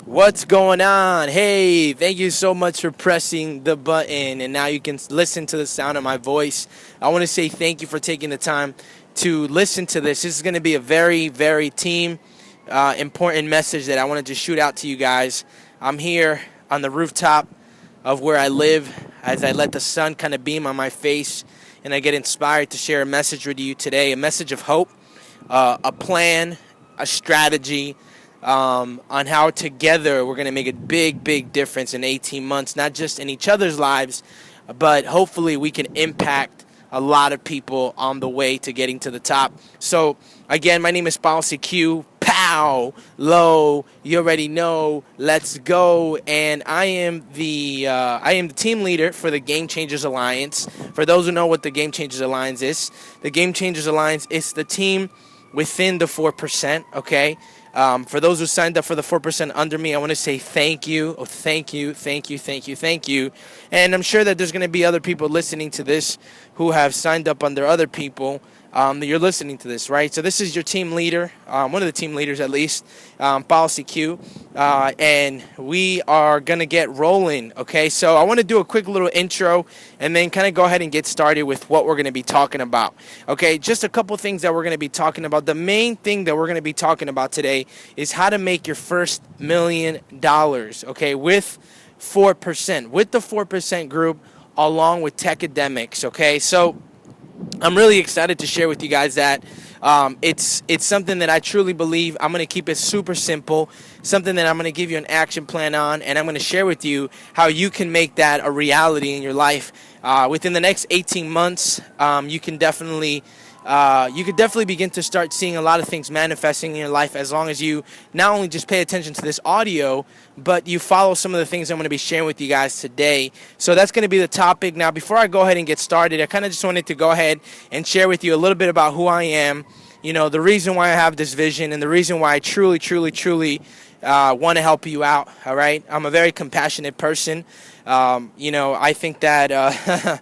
What's going on? Hey, thank you so much for pressing the button, and now you can listen to the sound of my voice. I want to say thank you for taking the time to listen to this. This is going to be a very, very team important message that I wanted to shoot out to you guys. I'm here on the rooftop of where I live as I let the sun kind of beam on my face, and I get inspired to share a message with you today, a message of hope, a plan, a strategy on how together we're going to make a big, big difference in 18 months, not just in each other's lives, but hopefully we can impact a lot of people on the way to getting to the top. So, again, my name is Policy Q. Pow, low, you already know. Let's go. And I am the team leader for the Game Changers Alliance. For those who know what the Game Changers Alliance is, the Game Changers Alliance is the team within the 4%. Okay. For those who signed up for the 4% under me, I want to say thank you. Oh, thank you, thank you, thank you, thank you. And I'm sure that there's going to be other people listening to this who have signed up under other people that you're listening to this, right? So this is your team leader, one of the team leaders at least, Policy Q, and we are going to get rolling, okay? So I want to do a quick little intro and then kind of go ahead and get started with what we're going to be talking about, okay? Just a couple things that we're going to be talking about. The main thing that we're going to be talking about today is how to make your first $1 million, okay, with 4%, with the 4% group along with Tech Academics, okay? So I'm really excited to share with you guys that it's something that I truly believe. I'm going to keep it super simple, something that I'm going to give you an action plan on, and I'm going to share with you how you can make that a reality in your life. Within the next 18 months, you could definitely begin to start seeing a lot of things manifesting in your life as long as you not only just pay attention to this audio, but you follow some of the things I'm going to be sharing with you guys today. So that's going to be the topic. Now, before I go ahead and get started, I kind of just wanted to go ahead and share with you a little bit about who I am, you know, the reason why I have this vision and the reason why I truly, truly, truly want to help you out, all right? I'm a very compassionate person. I think that,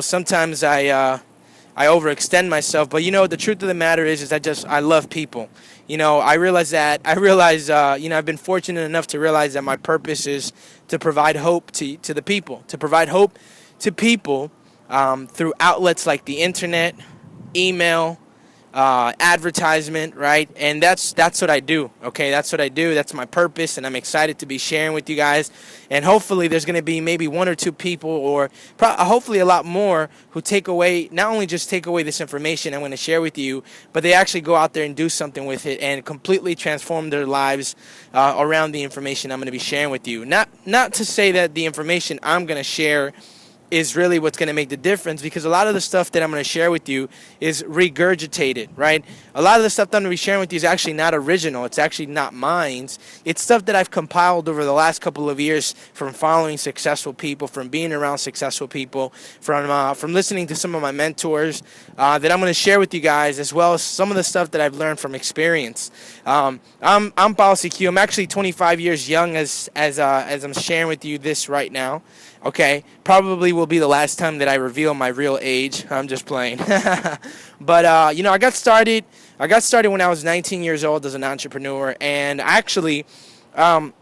sometimes I overextend myself, but the truth of the matter is I love people. I realize I've been fortunate enough to realize that my purpose is to provide hope to the people, to provide hope to people through outlets like the internet, email, advertisement, right? And that's what I do. Okay, that's what I do. That's my purpose, and I'm excited to be sharing with you guys. And hopefully, there's going to be maybe one or two people, or hopefully a lot more, who not only just take away this information I'm going to share with you, but they actually go out there and do something with it and completely transform their lives around the information I'm going to be sharing with you. Not to say that the information I'm going to share is really what's going to make the difference, because a lot of the stuff that I'm going to share with you is regurgitated, right? A lot of the stuff that I'm going to be sharing with you is actually not original. It's actually not mine. It's stuff that I've compiled over the last couple of years from following successful people, from being around successful people, from listening to some of my mentors that I'm going to share with you guys, as well as some of the stuff that I've learned from experience. I'm Policy Q. I'm actually 25 years young as I'm sharing with you this right now. Okay, probably will be the last time that I reveal my real age. I'm just playing. But I got started when I was 19 years old as an entrepreneur, and actually I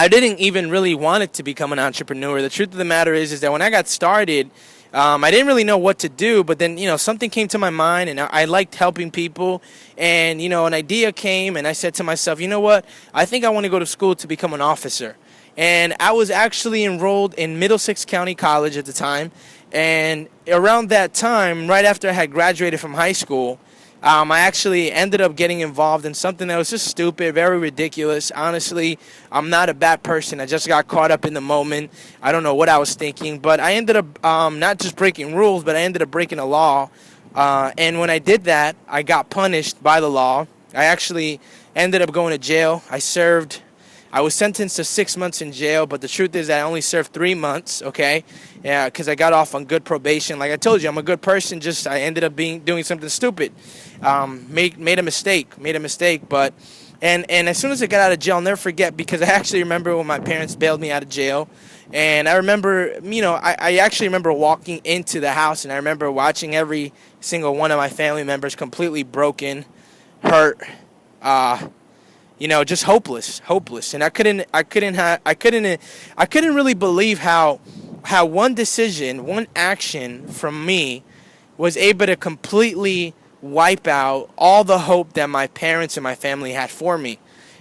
didn't even really want it to become an entrepreneur. The truth of the matter is that when I got started, I didn't really know what to do, but then, something came to my mind, and I liked helping people, and, an idea came, and I said to myself, you know what, I think I want to go to school to become an officer. And I was actually enrolled in Middlesex County College at the time, and around that time, right after I had graduated from high school, I actually ended up getting involved in something that was just stupid, very ridiculous. Honestly, I'm not a bad person. I just got caught up in the moment. I don't know what I was thinking, but I ended up not just breaking rules, but I ended up breaking a law. And when I did that, I got punished by the law. I actually ended up going to jail. I was sentenced to 6 months in jail, but the truth is that I only served 3 months, okay? Yeah, because I got off on good probation. Like I told you, I'm a good person, just I ended up doing something stupid. Made a mistake, but and as soon as I got out of jail, I'll never forget, because I actually remember when my parents bailed me out of jail. And I remember, I actually remember walking into the house, and I remember watching every single one of my family members completely broken, hurt, just hopeless. And I couldn't really believe how one decision, one action from me was able to completely wipe out all the hope that my parents and my family had for me.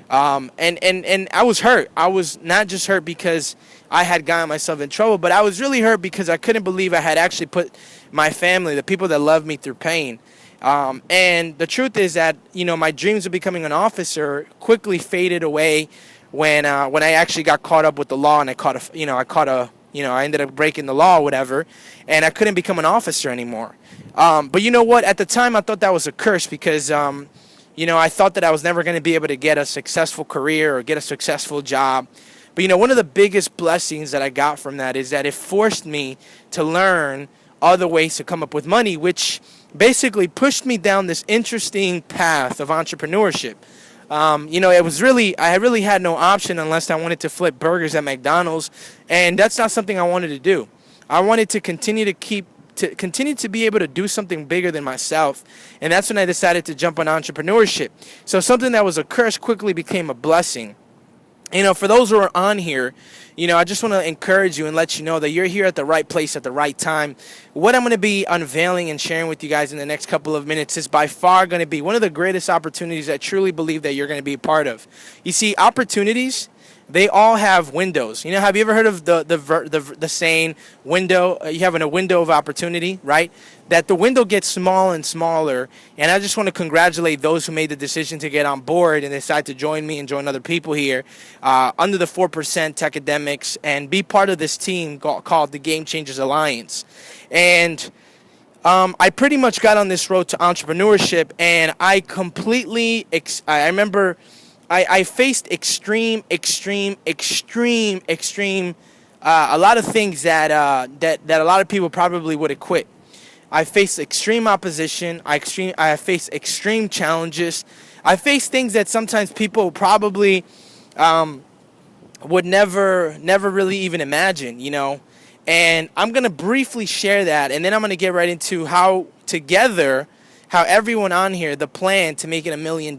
And I was hurt. I was not just hurt because I had gotten myself in trouble, but I was really hurt because I couldn't believe I had actually put my family, the people that love me, through pain. And the truth is that, my dreams of becoming an officer quickly faded away when I actually got caught up with the law, and I ended up breaking the law or whatever, and I couldn't become an officer anymore. But you know what? At the time, I thought that was a curse because, I thought that I was never going to be able to get a successful career or get a successful job. But, one of the biggest blessings that I got from that is that it forced me to learn other ways to come up with money, which basically pushed me down this interesting path of entrepreneurship. I really had no option unless I wanted to flip burgers at McDonald's, and that's not something I wanted to do. I wanted to continue to be able to do something bigger than myself, and that's when I decided to jump on entrepreneurship. So something that was a curse quickly became a blessing. For those who are on here, I just want to encourage you and let you know that you're here at the right place at the right time. What I'm going to be unveiling and sharing with you guys in the next couple of minutes is by far going to be one of the greatest opportunities I truly believe that you're going to be a part of. You see, opportunities, they all have windows. Have you ever heard of the saying window? You have a window of opportunity, right? That the window gets small and smaller. And I just want to congratulate those who made the decision to get on board and decide to join me and join other people here under the 4% Techademics and be part of this team called the Game Changers Alliance. And I pretty much got on this road to entrepreneurship, and I completely, I remember I faced extreme, a lot of things that a lot of people probably would have quit. I faced extreme opposition. I faced extreme challenges. I faced things that sometimes people probably would never really even imagine, And I'm going to briefly share that, and then I'm going to get right into how everyone on here, the plan to making $1 million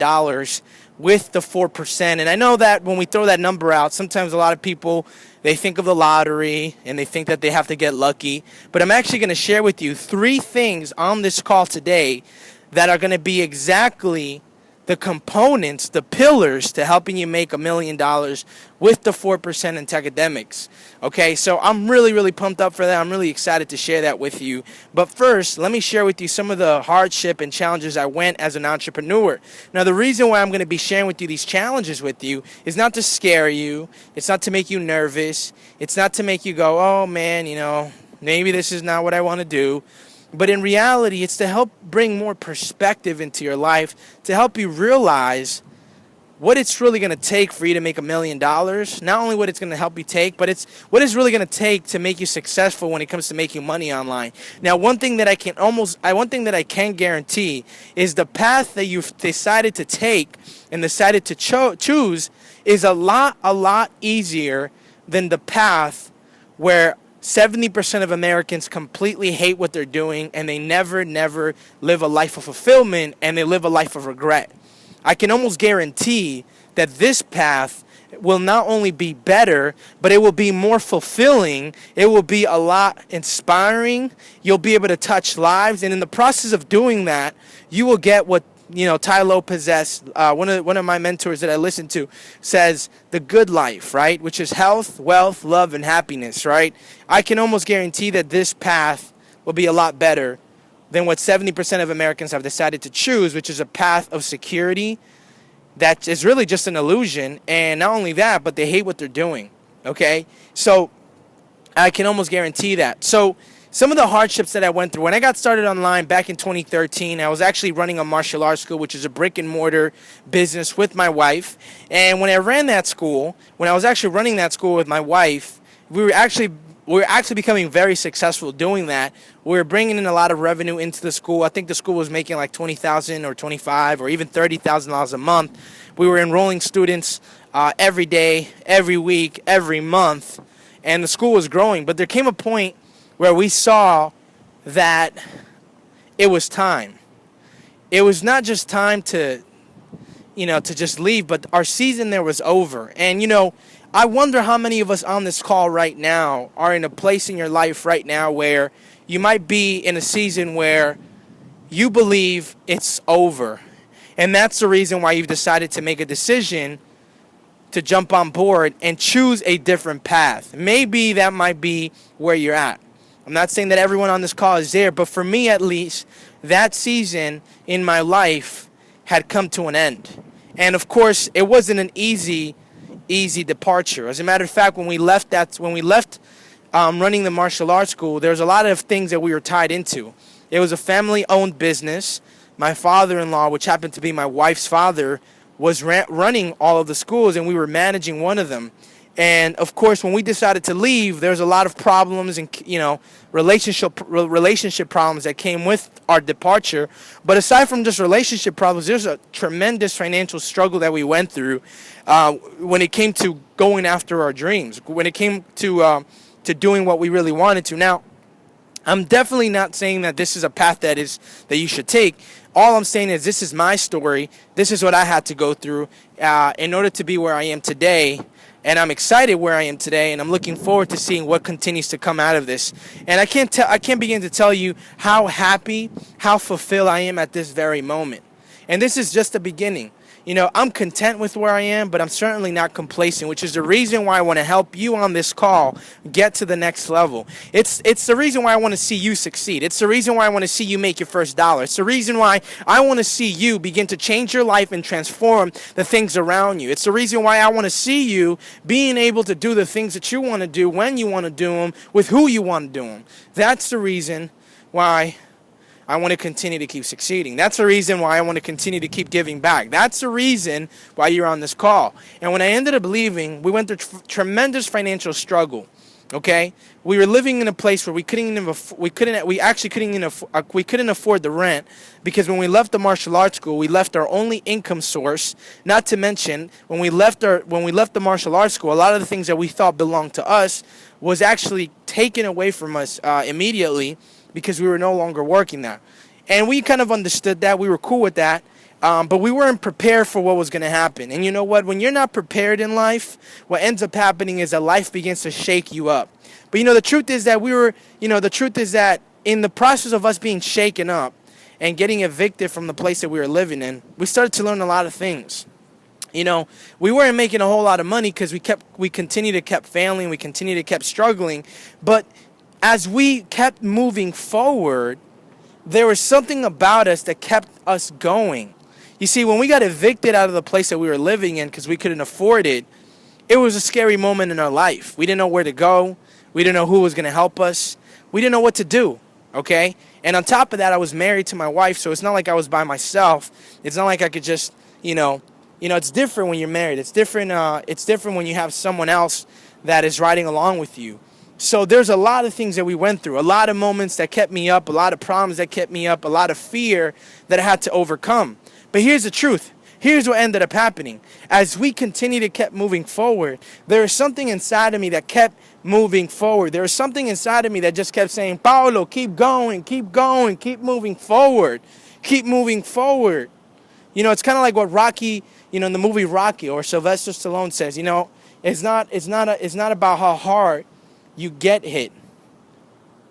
with the 4%. And I know that when we throw that number out, sometimes a lot of people, they think of the lottery and they think that they have to get lucky. But I'm actually going to share with you 3 things on this call today that are going to be exactly the components, the pillars to helping you make $1 million with the 4% in Techademics. Okay, so I'm really pumped up for that. I'm really excited to share that with you. But first, let me share with you some of the hardship and challenges I went as an entrepreneur. Now, the reason why I'm going to be sharing with you these challenges with you is not to scare you. It's not to make you nervous. It's not to make you go, oh man, maybe this is not what I want to do. But in reality, it's to help bring more perspective into your life, to help you realize what it's really going to take for you to make $1 million. Not only what it's going to help you take, but it's what it's really going to take to make you successful when it comes to making money online. Now, one thing that I can guarantee is the path that you've decided to take and decided to choose is a lot easier than the path where 70% of Americans completely hate what they're doing, and they never live a life of fulfillment, and they live a life of regret. I can almost guarantee that this path will not only be better, but it will be more fulfilling. It will be a lot inspiring. You'll be able to touch lives, and in the process of doing that, you will get what Tai Lopez, one of my mentors that I listen to, says the good life, right? Which is health, wealth, love, and happiness, right? I can almost guarantee that this path will be a lot better than what 70% of Americans have decided to choose, which is a path of security that is really just an illusion. And not only that, but they hate what they're doing, okay? So I can almost guarantee that. So some of the hardships that I went through, when I got started online back in 2013, I was actually running a martial arts school, which is a brick and mortar business with my wife. And when I ran that school, when I was actually running that school with my wife, we were actually becoming very successful doing that. We were bringing in a lot of revenue into the school. I think the school was making like $20,000 or $25,000 or even $30,000 a month. We were enrolling students every day, every week, every month, and the school was growing. But there came a point where we saw that it was time. It was not just time to, to just leave, but our season there was over. And, I wonder how many of us on this call right now are in a place in your life right now where you might be in a season where you believe it's over. And that's the reason why you've decided to make a decision to jump on board and choose a different path. Maybe that might be where you're at. I'm not saying that everyone on this call is there, but for me at least, that season in my life had come to an end. And of course, it wasn't an easy departure. As a matter of fact, when we left running the martial arts school, there was a lot of things that we were tied into. It was a family-owned business. My father-in-law, which happened to be my wife's father, was running all of the schools, and we were managing one of them. And of course, when we decided to leave, there's a lot of problems and relationship problems that came with our departure. But aside from just relationship problems, there's a tremendous financial struggle that we went through when it came to going after our dreams, when it came to doing what we really wanted to. Now, I'm definitely not saying that this is a path that you should take. All I'm saying is this is my story. This is what I had to go through in order to be where I am today. And I'm excited where I am today, and I'm looking forward to seeing what continues to come out of this. And I can't begin to tell you how happy, how fulfilled I am at this very moment. And this is just the beginning. I'm content with where I am, but I'm certainly not complacent, which is the reason why I want to help you on this call get to the next level. It's the reason why I want to see you succeed. It's the reason why I want to see you make your first dollar. It's the reason why I want to see you begin to change your life and transform the things around you. It's the reason why I want to see you being able to do the things that you want to do when you want to do them with who you want to do them. That's the reason why I want to continue to keep succeeding. That's the reason why I want to continue to keep giving back. That's the reason why you're on this call. And when I ended up leaving, we went through tremendous financial struggle. Okay, we were living in a place where we couldn't afford the rent, because when we left the martial arts school, we left our only income source. Not to mention, when we left the martial arts school, a lot of the things that we thought belonged to us was actually taken away from us immediately, because we were no longer working there. And we kind of understood that. We were cool with that. But we weren't prepared for what was going to happen. And you know what? When you're not prepared in life, what ends up happening is that life begins to shake you up. But the truth is that in the process of us being shaken up and getting evicted from the place that we were living in, we started to learn a lot of things. We weren't making a whole lot of money because we continued to keep failing, we continued to keep struggling. But as we kept moving forward, there was something about us that kept us going. You see, when we got evicted out of the place that we were living in because we couldn't afford it, it was a scary moment in our life. We didn't know where to go. We didn't know who was going to help us. We didn't know what to do, okay? And on top of that, I was married to my wife, so it's not like I was by myself. It's not like I could just, it's different when you're married. It's different when you have someone else that is riding along with you. So there's a lot of things that we went through, a lot of moments that kept me up, a lot of problems that kept me up, a lot of fear that I had to overcome. But here's the truth. Here's what ended up happening. As we continued to keep moving forward, there was something inside of me that kept moving forward. There was something inside of me that just kept saying, Paulo, keep going, keep moving forward, keep moving forward. It's kind of like what Rocky, in the movie Rocky, or Sylvester Stallone says, it's not about how hard you get hit,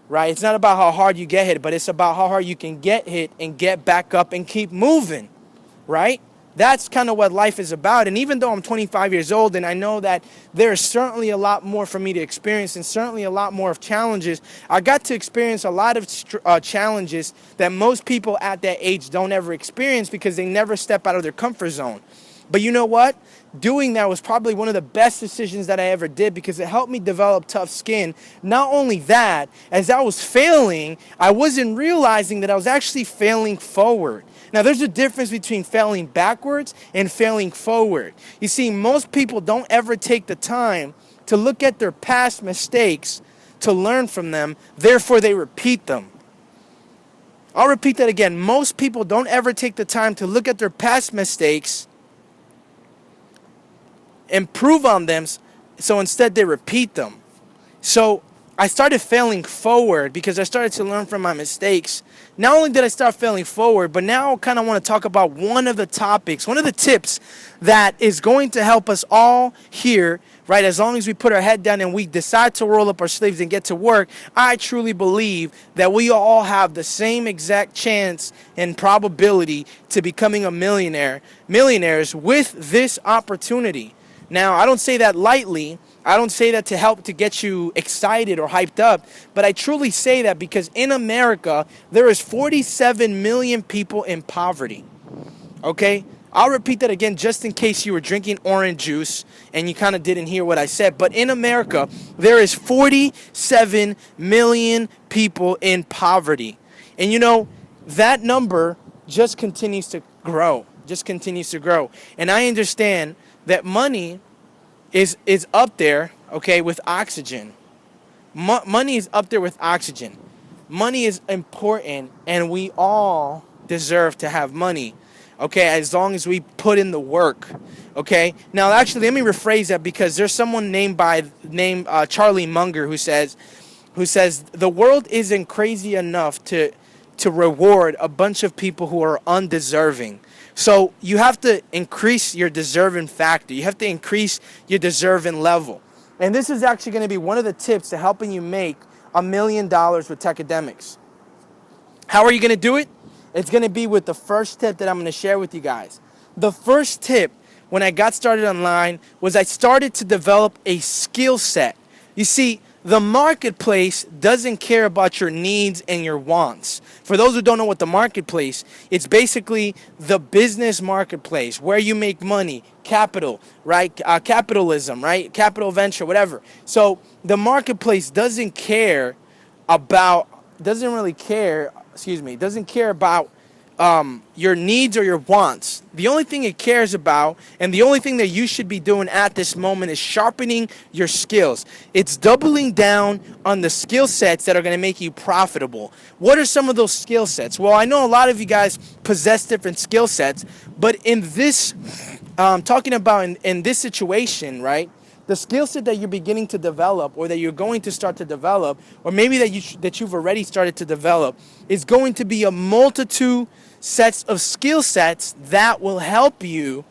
right? It's not about how hard you get hit, but it's about how hard you can get hit and get back up and keep moving, right? That's kind of what life is about. And even though I'm 25 years old and I know that there's certainly a lot more for me to experience and certainly a lot more of challenges, I got to experience a lot of challenges that most people at that age don't ever experience because they never step out of their comfort zone. But you know what? Doing that was probably one of the best decisions that I ever did because it helped me develop tough skin. Not only that, as I was failing, I wasn't realizing that I was actually failing forward. Now, there's a difference between failing backwards and failing forward. You see, most people don't ever take the time to look at their past mistakes to learn from them, therefore they repeat them. I'll repeat that again. Most people don't ever take the time to look at their past mistakes, improve on them, so instead they repeat them. So I started failing forward because I started to learn from my mistakes. Not only did I start failing forward, but now I kind of want to talk about one of the topics, one of the tips that is going to help us all here, right? As long as we put our head down and we decide to roll up our sleeves and get to work, I truly believe that we all have the same exact chance and probability to becoming a millionaires with this opportunity. Now, I don't say that lightly. I don't say that to help to get you excited or hyped up, but I truly say that because in America, there is 47 million people in poverty. Okay? I'll repeat that again just in case you were drinking orange juice and you kind of didn't hear what I said. But in America, there is 47 million people in poverty. And you know, that number just continues to grow. Just continues to grow. And I understand that money is up there, okay, with oxygen. Money is up there with oxygen. Money is important, and we all deserve to have money, okay, as long as we put in the work, okay? Now, actually, let me rephrase that because there's someone named Charlie Munger who says the world isn't crazy enough to reward a bunch of people who are undeserving. So you have to increase your deserving factor. You have to increase your deserving level. And this is actually going to be one of the tips to helping you make $1 million with Techademics. How are you going to do it? It's going to be with the first tip that I'm going to share with you guys. The first tip when I got started online was I started to develop a skill set. You see, the marketplace doesn't care about your needs and your wants. For those who don't know what the marketplace, it's basically the business marketplace where you make money, capital, right? Capitalism, right? Capital venture, whatever. So the marketplace doesn't care about your needs or your wants. The only thing it cares about, and the only thing that you should be doing at this moment, is sharpening your skills. It's doubling down on the skill sets that are going to make you profitable. What are some of those skill sets? Well, I know a lot of you guys possess different skill sets, but in this, talking about in this situation, right? The skill set that you're beginning to develop, or that you're going to start to develop, or maybe that you've already started to develop, is going to be a multitude sets of skill sets that will help you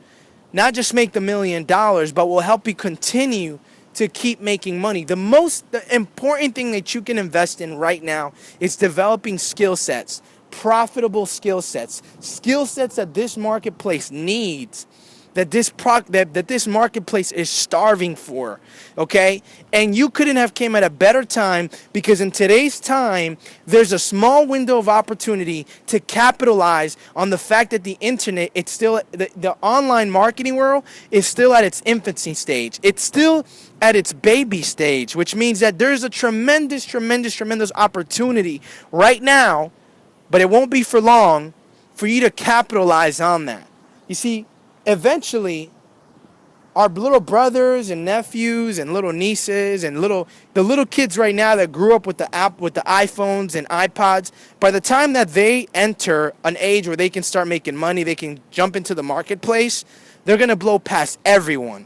not just make the $1 million, but will help you continue to keep making money. The important thing that you can invest in right now is developing skill sets, profitable skill sets that this marketplace needs, that this marketplace is starving for, okay? And you couldn't have came at a better time, because in today's time, there's a small window of opportunity to capitalize on the fact that the internet, it's still, the online marketing world is still at its infancy stage. It's still at its baby stage, which means that there's a tremendous opportunity right now, but it won't be for long for you to capitalize on that. You see, eventually, our little brothers and nephews and little nieces and the little kids right now that grew up with the iPhones and iPods, by the time that they enter an age where they can start making money, they can jump into the marketplace, they're going to blow past everyone,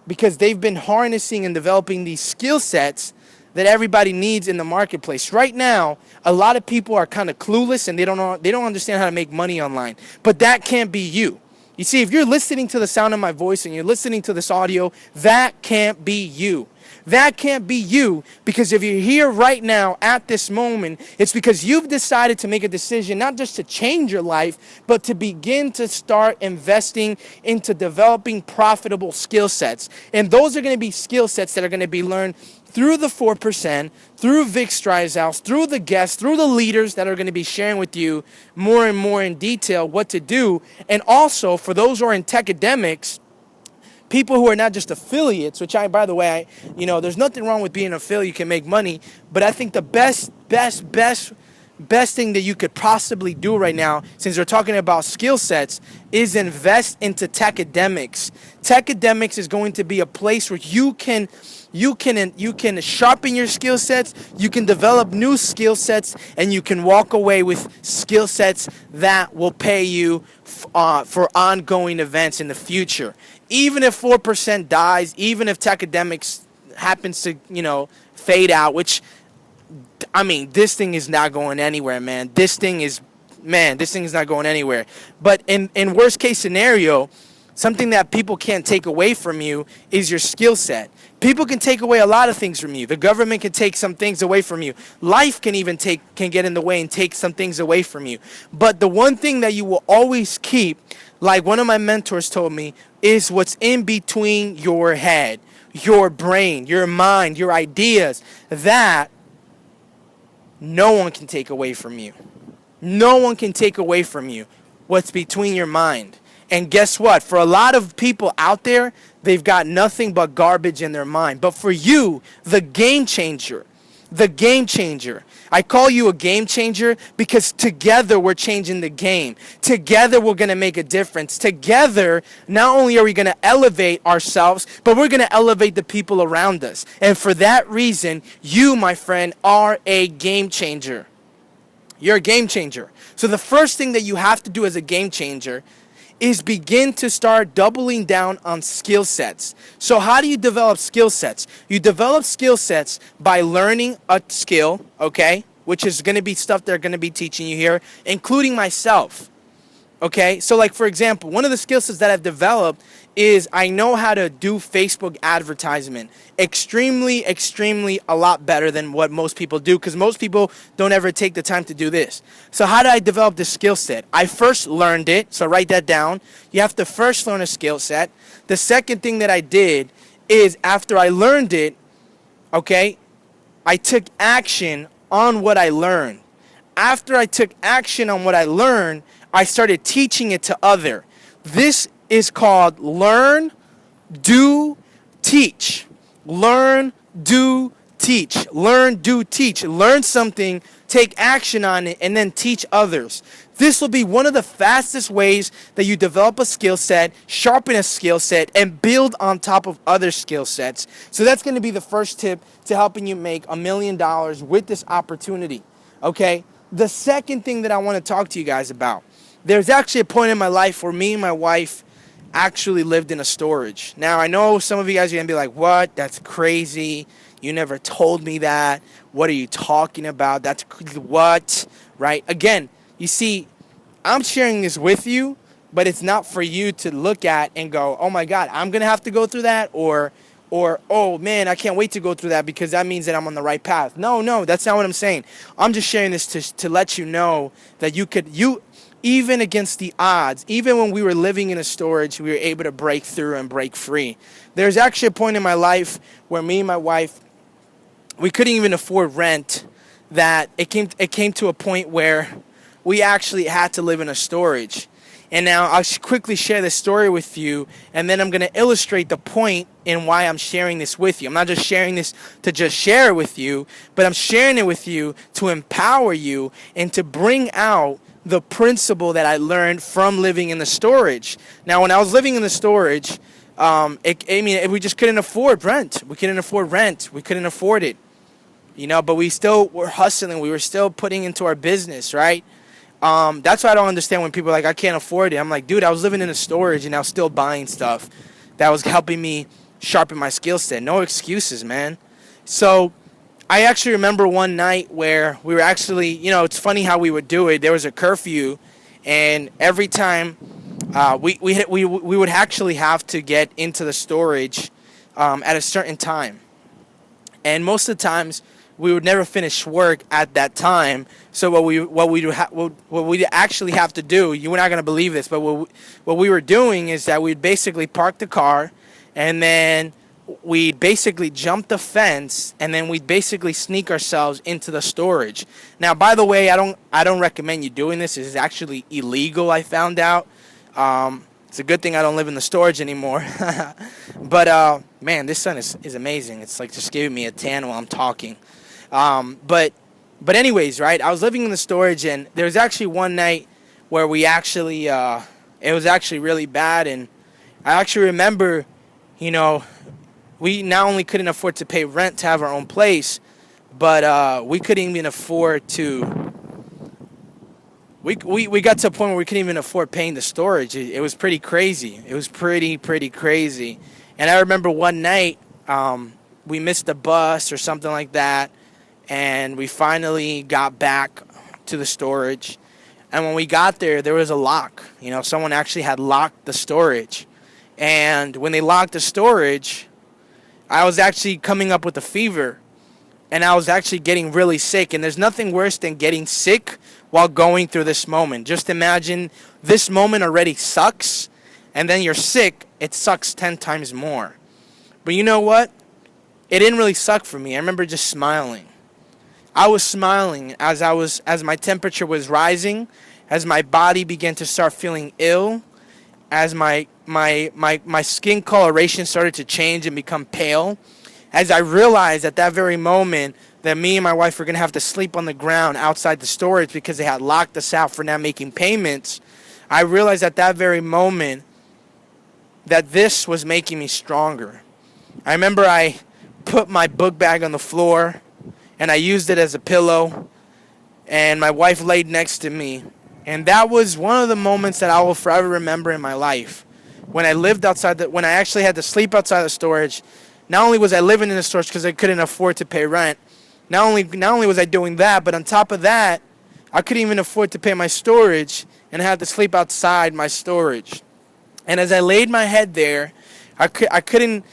because they've been harnessing and developing these skill sets that everybody needs in the marketplace. Right now, a lot of people are kind of clueless and they don't understand how to make money online. But that can't be you. You see, if you're listening to the sound of my voice and you're listening to this audio, that can't be you. That can't be you, because if you're here right now at this moment, it's because you've decided to make a decision not just to change your life, but to begin to start investing into developing profitable skill sets. And those are going to be skill sets that are going to be learned through the 4%, through Vic Streishaus, through the guests, through the leaders that are going to be sharing with you more and more in detail what to do. And also, for those who are in Techademics, people who are not just affiliates, which by the way, there's nothing wrong with being an affiliate. You can make money. But I think the best thing that you could possibly do right now, since we're talking about skill sets, is invest into Techademics. Techademics is going to be a place where you can sharpen your skill sets, you can develop new skill sets, and you can walk away with skill sets that will pay you for ongoing events in the future. Even if 4% dies, even if Techademics happens to, fade out, which, I mean, this thing is not going anywhere, man. This thing is not going anywhere. But in worst case scenario, something that people can't take away from you is your skill set. People can take away a lot of things from you. The government can take some things away from you. Life can get in the way and take some things away from you. But the one thing that you will always keep, like one of my mentors told me, is what's in between your head, your brain, your mind, your ideas, that no one can take away from you. No one can take away from you what's between your mind. And guess what? For a lot of people out there, they've got nothing but garbage in their mind. But for you, the game changer, I call you a game changer because together we're changing the game. Together we're going to make a difference. Together, not only are we going to elevate ourselves, but we're going to elevate the people around us. And for that reason, you, my friend, are a game changer. You're a game changer. So the first thing that you have to do as a game changer is begin to start doubling down on skill sets. So how do you develop skill sets? You develop skill sets by learning a skill, okay, which is going to be stuff they're going to be teaching you here, including myself. Okay, so like for example, one of the skill sets that I've developed is I know how to do Facebook advertisement extremely a lot better than what most people do, because most people don't ever take the time to do this. So how did I develop this skill set? I first learned it, so write that down. You have to first learn a skill set. The second thing that I did is after I learned it, okay, I took action on what I learned. After I took action on what I learned, I started teaching it to others. This is called learn, do, teach. Learn, do, teach. Learn, do, teach. Learn something, take action on it, and then teach others. This will be one of the fastest ways that you develop a skill set, sharpen a skill set, and build on top of other skill sets. So that's going to be the first tip to helping you make $1 million with this opportunity. Okay? The second thing that I want to talk to you guys about, there's actually a point in my life where me and my wife actually lived in a storage. Now, I know some of you guys are going to be like, what? That's crazy. You never told me that. What are you talking about? That's what? Right? Again, you see, I'm sharing this with you, but it's not for you to look at and go, oh my God, I'm going to have to go through that, or, oh man, I can't wait to go through that because that means that I'm on the right path. No, that's not what I'm saying. I'm just sharing this to let you know that you even against the odds, even when we were living in a storage, we were able to break through and break free. There's actually a point in my life where me and my wife, we couldn't even afford rent, that it came to a point where we actually had to live in a storage. And now I'll quickly share this story with you, and then I'm going to illustrate the point in why I'm sharing this with you. I'm not just sharing this to just share it with you, but I'm sharing it with you to empower you and to bring out the principle that I learned from living in the storage. Now, when I was living in the storage, we just couldn't afford rent. We couldn't afford rent. We couldn't afford it. But we still were hustling. We were still putting into our business, right? That's why I don't understand when people are like, I can't afford it. I'm like, dude, I was living in a storage and I was still buying stuff that was helping me sharpen my skill set. No excuses, man. So I actually remember one night where we were actually, it's funny how we would do it. There was a curfew, and every time we would actually have to get into the storage at a certain time. And most of the times we would never finish work at that time. So what we actually have to do, you were not going to believe this, but what we were doing is that we'd basically park the car, and then we'd basically jump the fence, and then we'd basically sneak ourselves into the storage. Now, by the way, I don't recommend you doing this. It's actually illegal, I found out. It's a good thing I don't live in the storage anymore. But, man, this sun is amazing. It's like just giving me a tan while I'm talking. But anyways, right, I was living in the storage, and there was actually one night where we actually, it was actually really bad, and I actually remember, we not only couldn't afford to pay rent to have our own place, but we couldn't even afford to. We got to a point where we couldn't even afford paying the storage. It was pretty crazy. It was pretty crazy. And I remember one night, we missed the bus or something like that, and we finally got back to the storage. And when we got there, there was a lock. You know, someone actually had locked the storage. And when they locked the storage, I was actually coming up with a fever. And I was actually getting really sick. And there's nothing worse than getting sick while going through this moment. Just imagine this moment already sucks. And then you're sick, it sucks 10 times more. But you know what? It didn't really suck for me. I remember just smiling. I was smiling as my temperature was rising, as my body began to start feeling ill, as my skin coloration started to change and become pale, as I realized at that very moment that me and my wife were going to have to sleep on the ground outside the storage because they had locked us out for not making payments. I realized at that very moment that this was making me stronger. I remember I put my book bag on the floor, and I used it as a pillow, and my wife laid next to me. And that was one of the moments that I will forever remember in my life. When I actually had to sleep outside the storage, not only was I living in the storage because I couldn't afford to pay rent, not only was I doing that, but on top of that, I couldn't even afford to pay my storage, and I had to sleep outside my storage. And as I laid my head there, I couldn't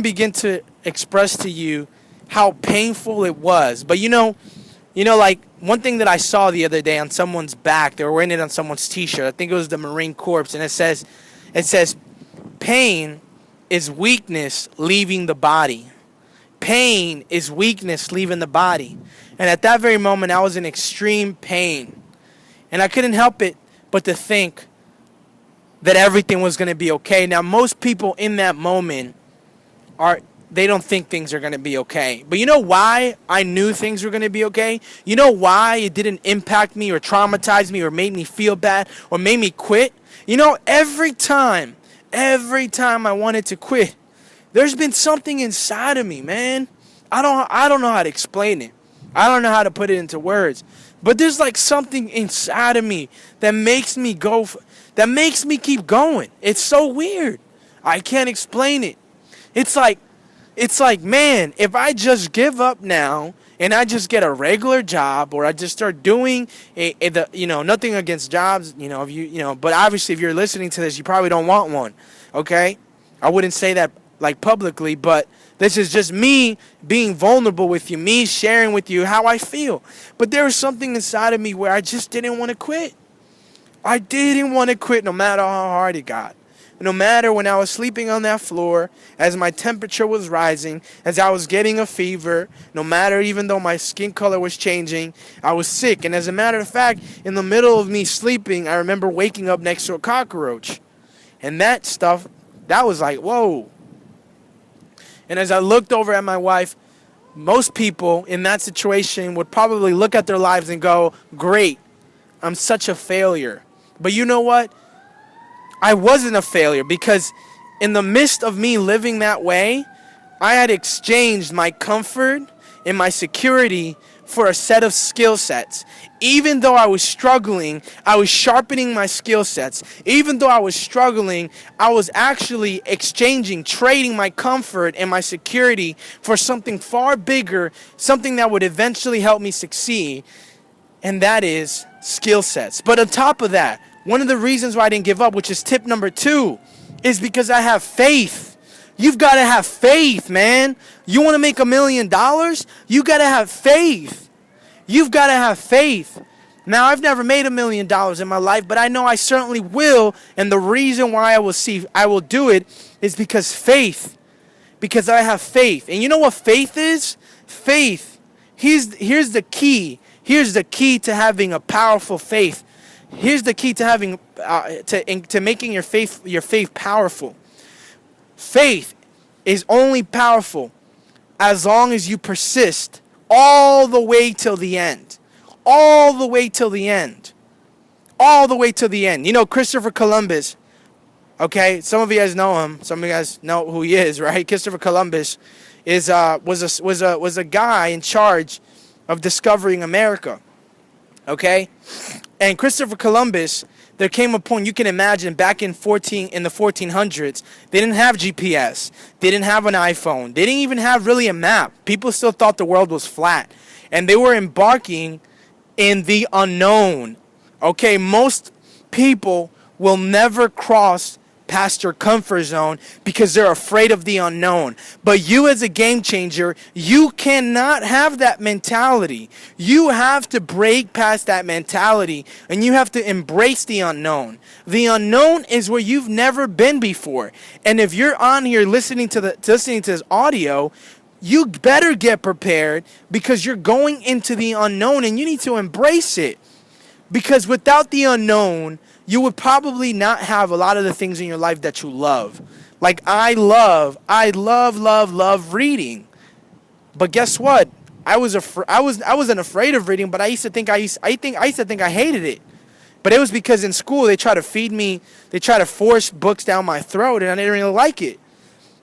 begin to express to you how painful it was. But you know, like one thing that I saw the other day on someone's back, they were wearing it on someone's t-shirt. I think it was the Marine Corps, and it says, pain is weakness leaving the body. Pain is weakness leaving the body. And at that very moment, I was in extreme pain. And I couldn't help it but to think that everything was going to be okay. Now, most people in that moment they don't think things are going to be okay. But you know why I knew things were going to be okay? You know why it didn't impact me or traumatize me or made me feel bad or made me quit? You know, every time I wanted to quit, there's been something inside of me, man. I don't know how to explain it. I don't know how to put it into words. But there's like something inside of me that makes me that makes me keep going. It's so weird. I can't explain it. It's like, man, if I just give up now and I just get a regular job, or I just start doing nothing against jobs, but obviously if you're listening to this, you probably don't want one, okay? I wouldn't say that like publicly, but this is just me being vulnerable with you, me sharing with you how I feel. But there was something inside of me where I just didn't want to quit. I didn't want to quit no matter how hard it got. No matter when I was sleeping on that floor, as my temperature was rising, as I was getting a fever, no matter even though my skin color was changing, I was sick. And as a matter of fact, in the middle of me sleeping, I remember waking up next to a cockroach. And that was like, whoa. And as I looked over at my wife, most people in that situation would probably look at their lives and go, great, I'm such a failure. But you know what? I wasn't a failure, because in the midst of me living that way, I had exchanged my comfort and my security for a set of skill sets. Even though I was struggling, I was sharpening my skill sets. Even though I was struggling, I was actually trading my comfort and my security for something far bigger, something that would eventually help me succeed, and that is skill sets. But on top of that, one of the reasons why I didn't give up, which is tip number 2, is because I have faith. You've got to have faith, man. You want to make $1 million? You got to have faith. You've got to have faith. Now, I've never made $1 million in my life, but I know I certainly will. And the reason why I will do it is because faith. Because I have faith. And you know what faith is? Faith. Here's the key. Here's the key to having a powerful faith. Here's the key to having to making your faith powerful. Faith is only powerful as long as you persist all the way till the end. All the way till the end. All the way till the end. You know, Christopher Columbus, okay? Some of you guys know him. Some of you guys know who he is, right? Christopher Columbus was a guy in charge of discovering America. Okay? And Christopher Columbus There came a point, you can imagine, back in the 1400s, they didn't have GPS. They didn't have an iPhone. They didn't even have really a map. People still thought the world was flat. And they were embarking in the unknown. Okay, most people will never cross past your comfort zone because they're afraid of the unknown. But you, as a game changer, you cannot have that mentality. You have to break past that mentality, and you have to embrace the unknown. The unknown is where you've never been before. And if you're on here listening to this audio, you better get prepared, because you're going into the unknown and you need to embrace it. Because without the unknown, you would probably not have a lot of the things in your life that you love. Like I love reading. But guess what? I wasn't afraid of reading, but I used to think I hated it. But it was because in school they try to feed me, they try to force books down my throat, and I didn't really like it.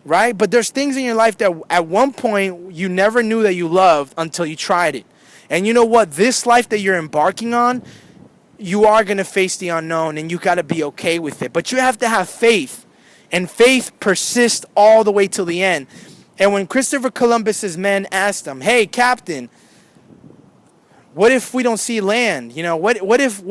Right? But there's things in your life that at one point you never knew that you loved until you tried it. And you know what? This life that you're embarking on, you are going to face the unknown, and you got to be okay with it. But you have to have faith, and faith persists all the way till the end. And when Christopher Columbus's men asked him, "Hey, Captain, what if we don't see land? You know, what if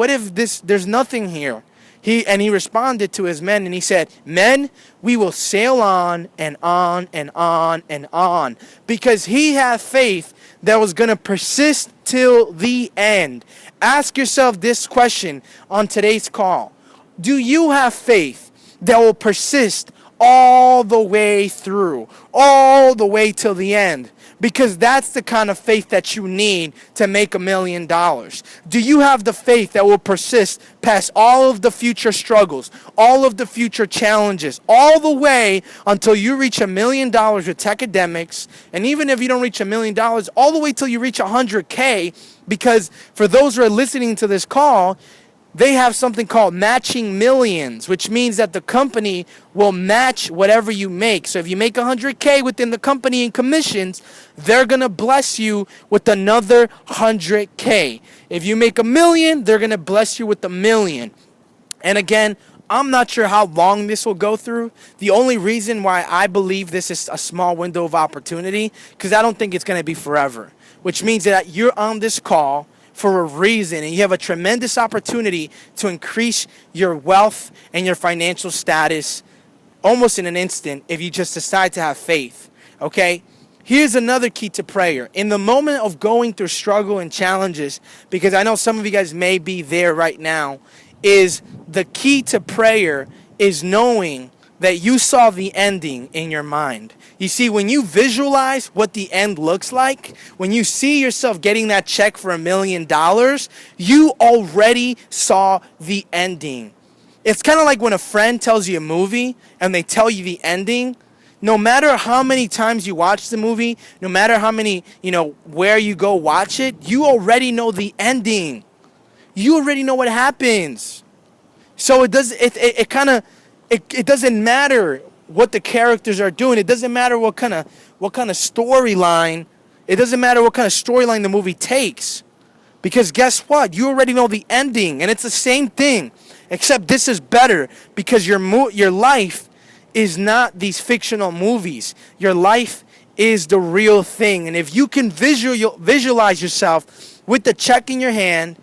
there's nothing here?" He responded to his men, and he said, "Men, we will sail on and on and on and on," because he had faith that was going to persist till the end. Ask yourself this question on today's call. Do you have faith that will persist all the way through, all the way till the end? Because that's the kind of faith that you need to make $1 million. Do you have the faith that will persist past all of the future struggles, all of the future challenges, all the way until you reach $1 million with Techademics? And even if you don't reach $1 million, all the way till you reach 100K, because for those who are listening to this call, they have something called matching millions, which means that the company will match whatever you make. So if you make 100K within the company in commissions, they're going to bless you with another 100K. If you make $1 million, they're going to bless you with $1 million. And again, I'm not sure how long this will go through. The only reason why I believe this is a small window of opportunity, because I don't think it's going to be forever, which means that you're on this call for a reason, and you have a tremendous opportunity to increase your wealth and your financial status almost in an instant if you just decide to have faith. Okay? Here's another key to prayer. In the moment of going through struggle and challenges, because I know some of you guys may be there right now, is the key to prayer is knowing that you saw the ending in your mind. You see, when you visualize what the end looks like, when you see yourself getting that check for $1 million, you already saw the ending. It's kind of like when a friend tells you a movie and they tell you the ending. No matter how many times you watch the movie, no matter how many, where you go watch it, you already know the ending. You already know what happens. So it doesn't matter what the characters are doing. It doesn't matter what kind of storyline. It doesn't matter what kind of storyline the movie takes, because guess what? You already know the ending, and it's the same thing, except this is better because your life is not these fictional movies. Your life is the real thing, and if you can visualize yourself with the check in your hand,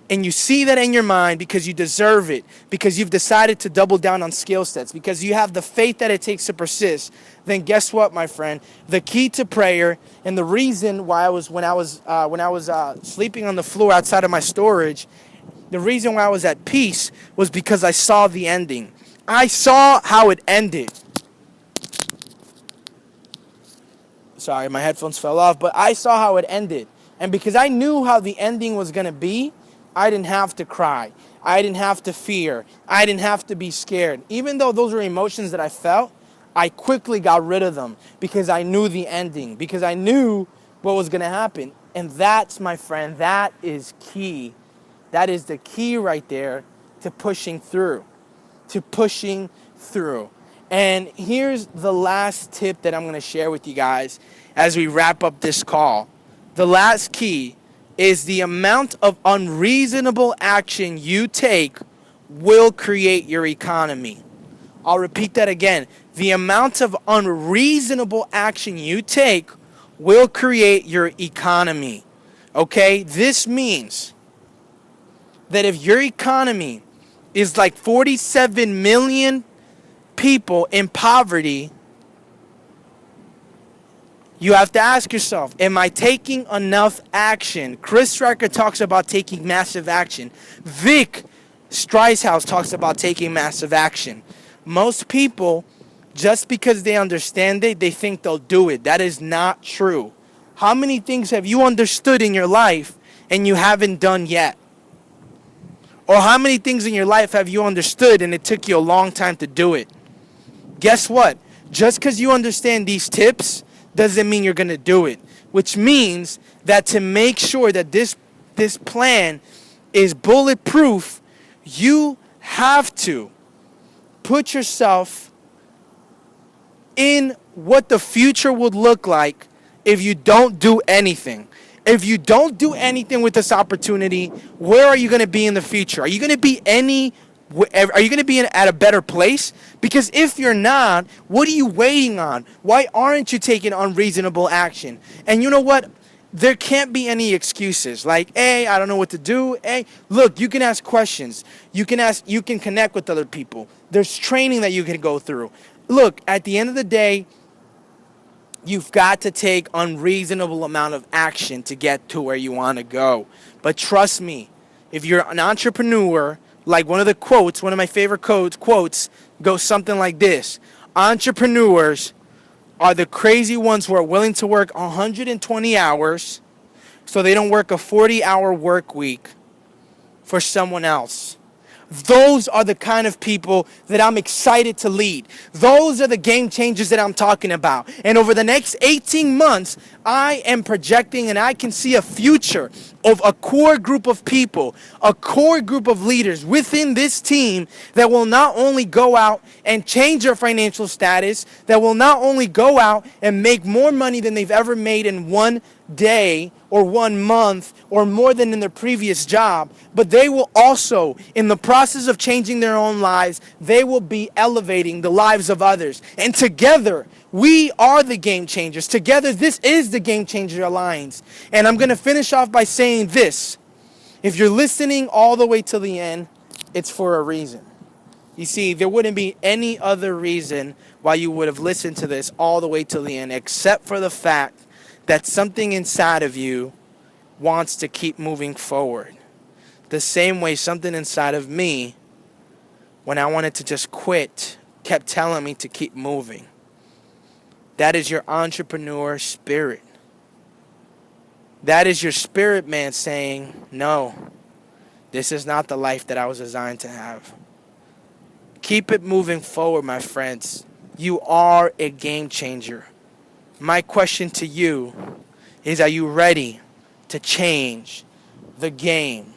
and you see that in your mind because you deserve it, because you've decided to double down on skill sets, because you have the faith that it takes to persist, then guess what, my friend? The key to prayer, and the reason why when I was sleeping on the floor outside of my storage, the reason why I was at peace was because I saw the ending. I saw how it ended. Sorry, my headphones fell off, but I saw how it ended. And because I knew how the ending was going to be, I didn't have to cry. I didn't have to fear. I didn't have to be scared. Even though those were emotions that I felt, I quickly got rid of them because I knew the ending, because I knew what was going to happen. And that's, my friend, that is key. That is the key right there to pushing through. And here's the last tip that I'm going to share with you guys as we wrap up this call. The last key is the amount of unreasonable action you take will create your economy. I'll repeat that again. The amount of unreasonable action you take will create your economy. Okay? This means that if your economy is like 47 million people in poverty, you have to ask yourself, am I taking enough action? Chris Stryker talks about taking massive action. Vic Streishouse talks about taking massive action. Most people, just because they understand it, they think they'll do it. That is not true. How many things have you understood in your life and you haven't done yet? Or how many things in your life have you understood and it took you a long time to do it? Guess what? Just because you understand these tips doesn't mean you're going to do it. Which means that to make sure that this plan is bulletproof, you have to put yourself in what the future would look like if you don't do anything. If you don't do anything with this opportunity, where are you going to be in the future? Are you going to be at a better place? Because if you're not, what are you waiting on? Why aren't you taking unreasonable action? And you know what? There can't be any excuses like, hey, I don't know what to do. Hey, look, you can ask questions. You can connect with other people. There's training that you can go through. Look, at the end of the day, you've got to take unreasonable amount of action to get to where you want to go. But trust me, if you're an entrepreneur, like one of my favorite quotes goes something like this: entrepreneurs are the crazy ones who are willing to work 120 hours so they don't work a 40-hour work week for someone else. Those are the kind of people that I'm excited to lead. Those are the game changers that I'm talking about. And over the next 18 months, I am projecting and I can see a future of a core group of people, a core group of leaders within this team that will not only go out and change their financial status, that will not only go out and make more money than they've ever made in one day or 1 month or more than in their previous job, but they will also, in the process of changing their own lives, they will be elevating the lives of others. And together, we are the game changers. Together, this is the Game Changer Alliance. And I'm going to finish off by saying this. If you're listening all the way to the end, it's for a reason. You see, there wouldn't be any other reason why you would have listened to this all the way to the end, except for the fact that something inside of you wants to keep moving forward. The same way something inside of me, when I wanted to just quit, kept telling me to keep moving. That is your entrepreneur spirit. That is your spirit man saying, no, this is not the life that I was designed to have. Keep it moving forward, my friends. You are a game changer. My question to you is, are you ready to change the game?